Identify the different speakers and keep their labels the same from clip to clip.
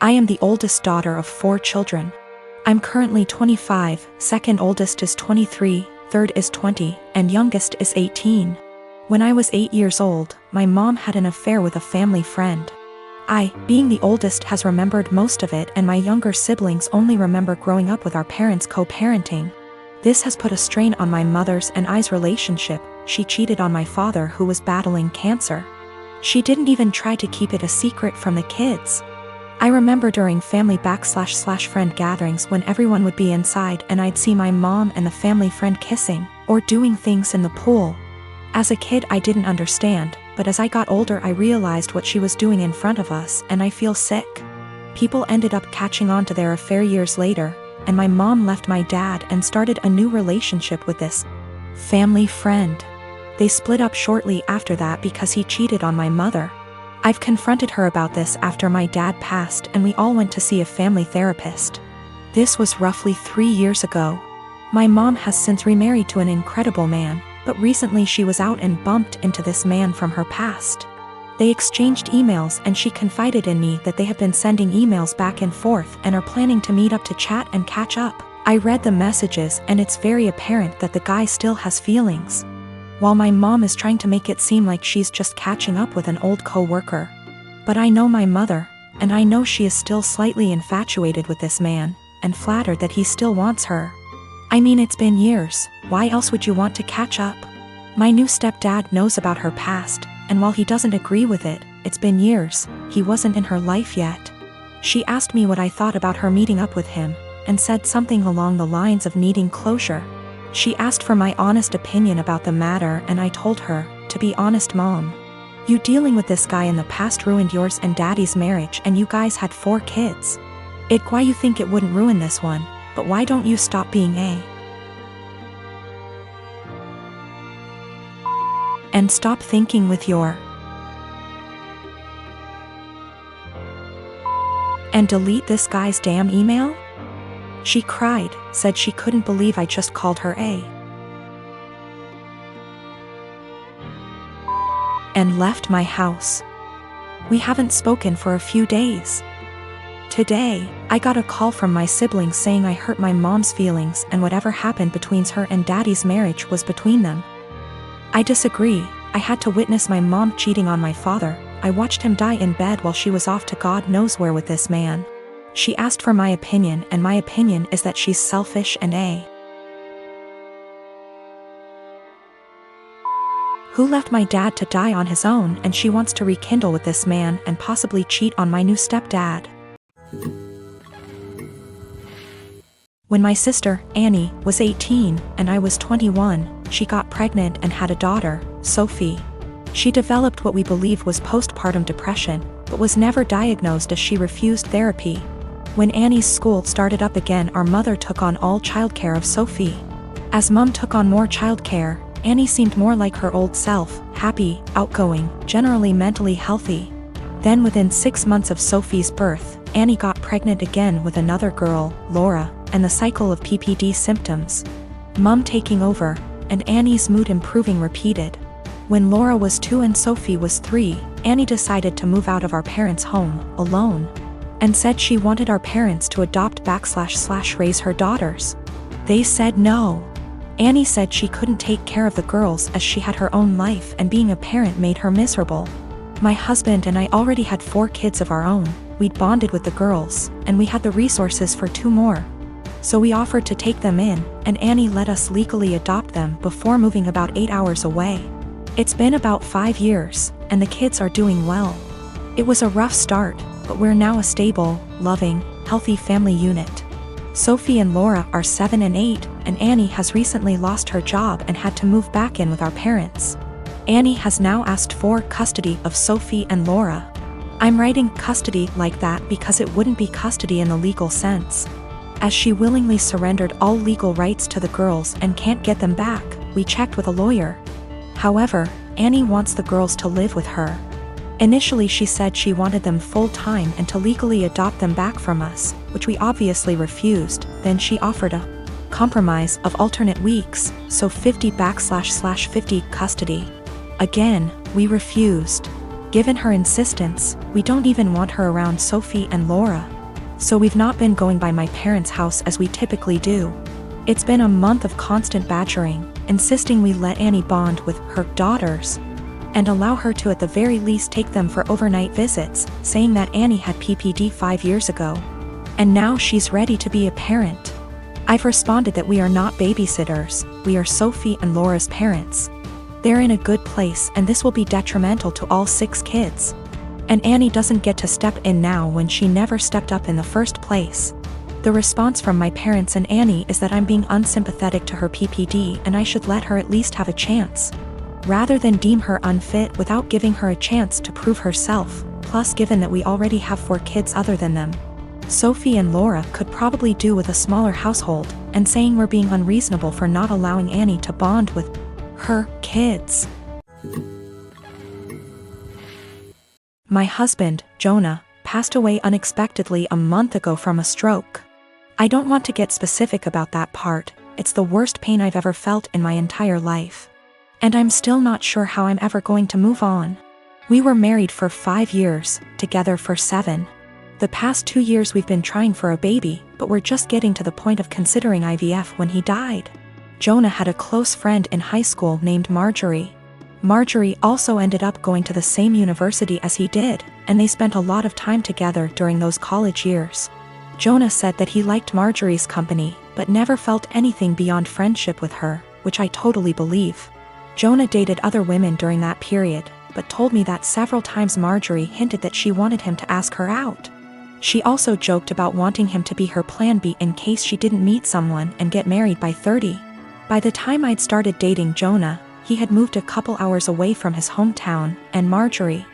Speaker 1: I am the oldest daughter of 4 children. I'm currently 25, second oldest is 23, third is 20, and youngest is 18. When I was 8 years old, my mom had an affair with a family friend. I, being the oldest, has remembered most of it, and my younger siblings only remember growing up with our parents co-parenting. This has put a strain on my mother's and I's relationship. She cheated on my father, who was battling cancer. She didn't even try to keep it a secret from the kids. I remember during family/friend gatherings when everyone would be inside and I'd see my mom and the family friend kissing, or doing things in the pool. As a kid I didn't understand, but as I got older I realized what she was doing in front of us, and I feel sick. People ended up catching on to their affair years later, and my mom left my dad and started a new relationship with this family friend. They split up shortly after that because he cheated on my mother. I've confronted her about this after my dad passed, and we all went to see a family therapist. This was roughly 3 years ago. My mom has since remarried to an incredible man, but recently she was out and bumped into this man from her past. They exchanged emails and she confided in me that they have been sending emails back and forth and are planning to meet up to chat and catch up. I read the messages and it's very apparent that the guy still has feelings. While my mom is trying to make it seem like she's just catching up with an old co-worker. But I know my mother, and I know she is still slightly infatuated with this man, and flattered that he still wants her. I mean, it's been years, why else would you want to catch up? My new stepdad knows about her past, and while he doesn't agree with it, it's been years, he wasn't in her life yet. She asked me what I thought about her meeting up with him, and said something along the lines of needing closure. She asked for my honest opinion about the matter, and I told her, to be honest Mom, you dealing with this guy in the past ruined yours and Daddy's marriage, and you guys had 4 kids. Why you think it wouldn't ruin this one, but why don't you stop being and stop thinking with your and delete this guy's damn email? She cried, said she couldn't believe I just called her and left my house. We haven't spoken for a few days. Today, I got a call from my siblings saying I hurt my mom's feelings and whatever happened between her and Daddy's marriage was between them. I disagree. I had to witness my mom cheating on my father. I watched him die in bed while she was off to God knows where with this man. She asked for my opinion, and my opinion is that she's selfish and who left my dad to die on his own, and she wants to rekindle with this man and possibly cheat on my new stepdad. When my sister, Annie, was 18 and I was 21, she got pregnant and had a daughter, Sophie. She developed what we believe was postpartum depression, but was never diagnosed as she refused therapy. When Annie's school started up again, our mother took on all childcare of Sophie. As Mom took on more childcare, Annie seemed more like her old self, happy, outgoing, generally mentally healthy. Then within 6 months of Sophie's birth, Annie got pregnant again with another girl, Laura, and the cycle of PPD symptoms. Mom taking over, and Annie's mood improving repeated. When Laura was 2 and Sophie was 3, Annie decided to move out of our parents' home, alone, and said she wanted our parents to adopt/raise her daughters. They said no. Annie said she couldn't take care of the girls as she had her own life and being a parent made her miserable. My husband and I already had 4 kids of our own, we'd bonded with the girls, and we had the resources for 2 more. So we offered to take them in, and Annie let us legally adopt them before moving about 8 hours away. It's been about 5 years, and the kids are doing well. It was a rough start, but we're now a stable, loving, healthy family unit. Sophie and Laura are 7 and 8, and Annie has recently lost her job and had to move back in with our parents. Annie has now asked for custody of Sophie and Laura. I'm writing custody like that because it wouldn't be custody in the legal sense. As she willingly surrendered all legal rights to the girls and can't get them back, we checked with a lawyer. However, Annie wants the girls to live with her. Initially she said she wanted them full-time and to legally adopt them back from us, which we obviously refused. Then she offered a compromise of alternate weeks, so 50//50 custody. Again, we refused. Given her insistence, we don't even want her around Sophie and Laura. So we've not been going by my parents' house as we typically do. It's been a month of constant badgering, insisting we let Annie bond with her daughters and allow her to at the very least take them for overnight visits, saying that Annie had PPD 5 years ago. And now she's ready to be a parent. I've responded that we are not babysitters, we are Sophie and Laura's parents. They're in a good place and this will be detrimental to all 6 kids. And Annie doesn't get to step in now when she never stepped up in the first place. The response from my parents and Annie is that I'm being unsympathetic to her PPD and I should let her at least have a chance, rather than deem her unfit without giving her a chance to prove herself. Plus, given that we already have 4 kids other than them, Sophie and Laura could probably do with a smaller household, and saying we're being unreasonable for not allowing Annie to bond with her kids. My husband, Jonah, passed away unexpectedly a month ago from a stroke. I don't want to get specific about that part, it's the worst pain I've ever felt in my entire life. And I'm still not sure how I'm ever going to move on. We were married for 5 years, together for 7. The past 2 years we've been trying for a baby, but we're just getting to the point of considering IVF when he died. Jonah had a close friend in high school named Marjorie. Marjorie also ended up going to the same university as he did, and they spent a lot of time together during those college years. Jonah said that he liked Marjorie's company, but never felt anything beyond friendship with her, which I totally believe. Jonah dated other women during that period, but told me that several times Marjorie hinted that she wanted him to ask her out. She also joked about wanting him to be her plan B in case she didn't meet someone and get married by 30. By the time I'd started dating Jonah, he had moved a couple hours away from his hometown, and Marjorie.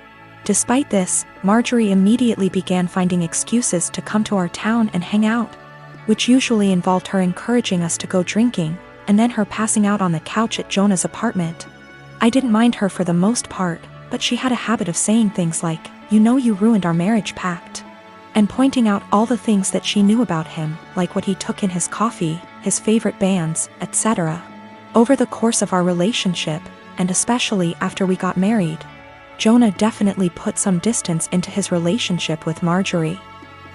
Speaker 1: Despite this, Marjorie immediately began finding excuses to come to our town and hang out, which usually involved her encouraging us to go drinking, and then her passing out on the couch at Jonah's apartment. I didn't mind her for the most part, but she had a habit of saying things like, "You know you ruined our marriage pact," and pointing out all the things that she knew about him, like what he took in his coffee, his favorite bands, etc. Over the course of our relationship, and especially after we got married, Jonah definitely put some distance into his relationship with Marjorie.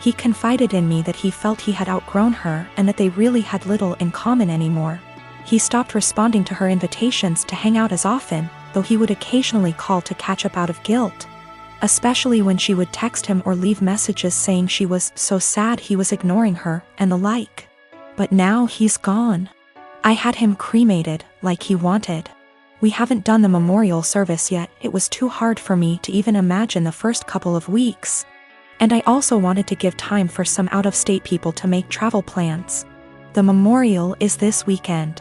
Speaker 1: He confided in me that he felt he had outgrown her and that they really had little in common anymore. He stopped responding to her invitations to hang out as often, though he would occasionally call to catch up out of guilt, especially when she would text him or leave messages saying she was so sad he was ignoring her, and the like. But now he's gone. I had him cremated, like he wanted. We haven't done the memorial service yet, it was too hard for me to even imagine the first couple of weeks. And I also wanted to give time for some out-of-state people to make travel plans. The memorial is this weekend.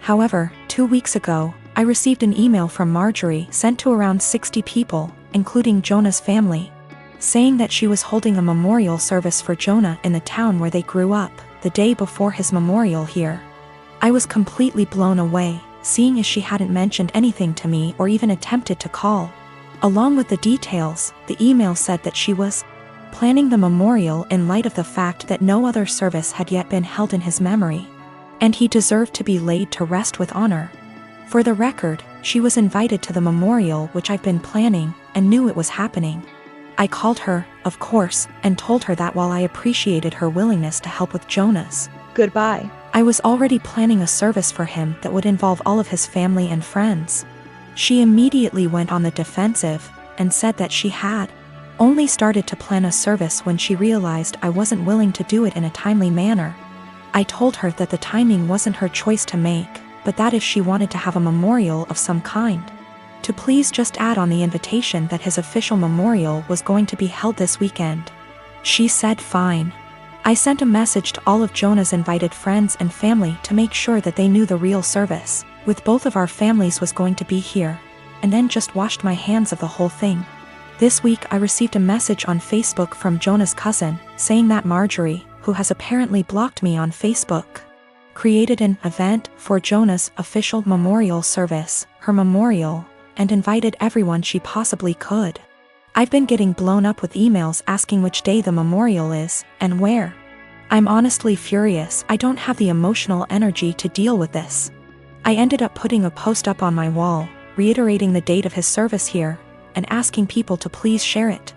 Speaker 1: However, 2 weeks ago, I received an email from Marjorie sent to around 60 people, including Jonah's family, saying that she was holding a memorial service for Jonah in the town where they grew up, the day before his memorial here. I was completely blown away, seeing as she hadn't mentioned anything to me or even attempted to call. Along with the details, the email said that she was planning the memorial in light of the fact that no other service had yet been held in his memory, and he deserved to be laid to rest with honor. For the record, she was invited to the memorial, which I've been planning, and knew it was happening. I called her, of course, and told her that while I appreciated her willingness to help with Jonah's goodbye, I was already planning a service for him that would involve all of his family and friends. She immediately went on the defensive, and said that she had only started to plan a service when she realized I wasn't willing to do it in a timely manner. I told her that the timing wasn't her choice to make, but that if she wanted to have a memorial of some kind, to please just add on the invitation that his official memorial was going to be held this weekend. She said fine. I sent a message to all of Jonah's invited friends and family to make sure that they knew the real service, with both of our families, was going to be here, and then just washed my hands of the whole thing. This week I received a message on Facebook from Jonah's cousin, saying that Marjorie, who has apparently blocked me on Facebook, created an event for Jonah's official memorial service, her memorial, and invited everyone she possibly could. I've been getting blown up with emails asking which day the memorial is, and where. I'm honestly furious. I don't have the emotional energy to deal with this. I ended up putting a post up on my wall, reiterating the date of his service here, and asking people to please share it.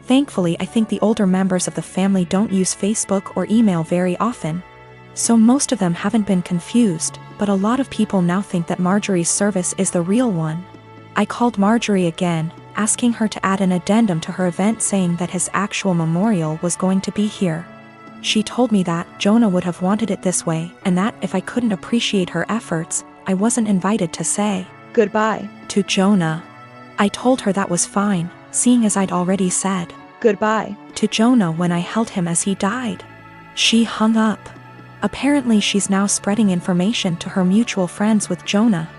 Speaker 1: Thankfully, I think the older members of the family don't use Facebook or email very often, so most of them haven't been confused, but a lot of people now think that Marjorie's service is the real one. I called Marjorie again, asking her to add an addendum to her event saying that his actual memorial was going to be here. She told me that Jonah would have wanted it this way, and that if I couldn't appreciate her efforts, I wasn't invited to say
Speaker 2: goodbye
Speaker 1: to Jonah. I told her that was fine, seeing as I'd already said
Speaker 2: goodbye
Speaker 1: to Jonah when I held him as he died. She hung up. Apparently she's now spreading information to her mutual friends with Jonah,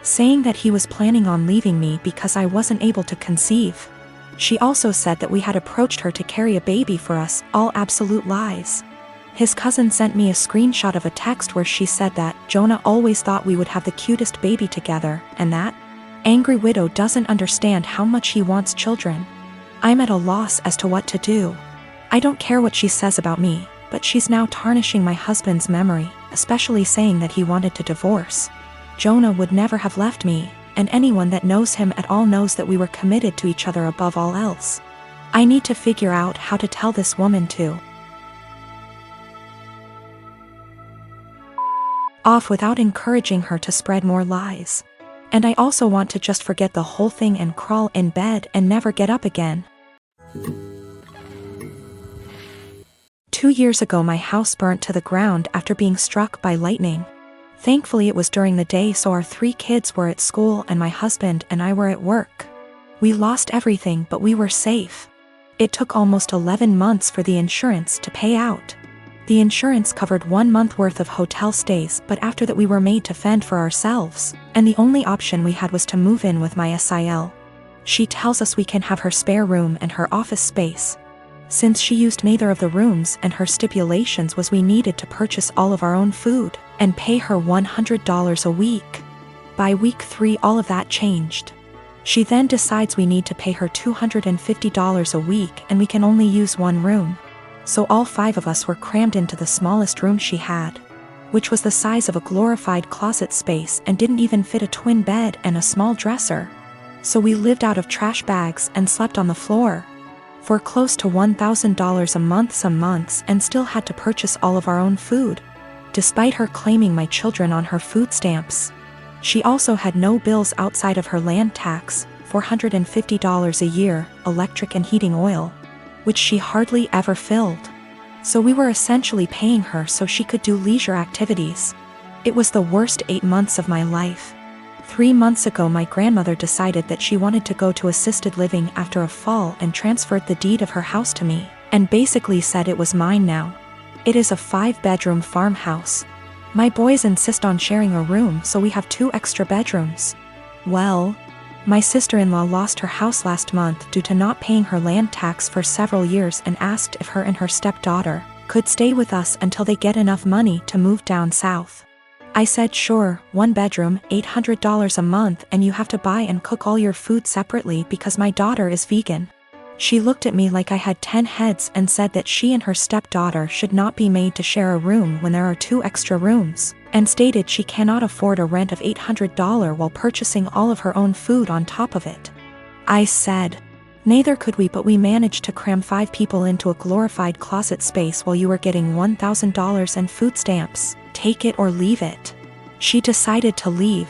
Speaker 1: saying that he was planning on leaving me because I wasn't able to conceive. She also said that we had approached her to carry a baby for us, all absolute lies. His cousin sent me a screenshot of a text where she said that Jonah always thought we would have the cutest baby together, and that angry widow doesn't understand how much he wants children. I'm at a loss as to what to do. I don't care what she says about me, but she's now tarnishing my husband's memory, especially saying that he wanted to divorce. Jonah would never have left me, and anyone that knows him at all knows that we were committed to each other above all else. I need to figure out how to tell this woman to off without encouraging her to spread more lies. And I also want to just forget the whole thing and crawl in bed and never get up again. 2 years ago my house burnt to the ground after being struck by lightning. Thankfully it was during the day, so our 3 kids were at school and my husband and I were at work. We lost everything, but we were safe. It took almost 11 months for the insurance to pay out. The insurance covered 1 month worth of hotel stays, but after that we were made to fend for ourselves, and the only option we had was to move in with my SIL. She tells us we can have her spare room and her office space, since she used neither of the rooms, and her stipulations was we needed to purchase all of our own food and pay her $100 a week. By week 3 all of that changed. She then decides we need to pay her $250 a week and we can only use 1 room. So all 5 of us were crammed into the smallest room she had, which was the size of a glorified closet space and didn't even fit a twin bed and a small dresser. So we lived out of trash bags and slept on the floor for close to $1,000 a month some months, and still had to purchase all of our own food, despite her claiming my children on her food stamps. She also had no bills outside of her land tax, $450 a year, electric and heating oil, which she hardly ever filled. So we were essentially paying her so she could do leisure activities. It was the worst 8 months of my life. 3 months ago my grandmother decided that she wanted to go to assisted living after a fall and transferred the deed of her house to me, and basically said it was mine now. It is a 5-bedroom farmhouse. My boys insist on sharing a room, so we have 2 extra bedrooms. Well, my sister-in-law lost her house last month due to not paying her land tax for several years and asked if her and her stepdaughter could stay with us until they get enough money to move down south. I said sure, 1 bedroom, $800 a month, and you have to buy and cook all your food separately because my daughter is vegan. She looked at me like I had 10 heads and said that she and her stepdaughter should not be made to share a room when there are 2 extra rooms, and stated she cannot afford a rent of $800 while purchasing all of her own food on top of it. I said, neither could we, but we managed to cram 5 people into a glorified closet space while you were getting $1,000 and food stamps. Take it or leave it. She decided to leave.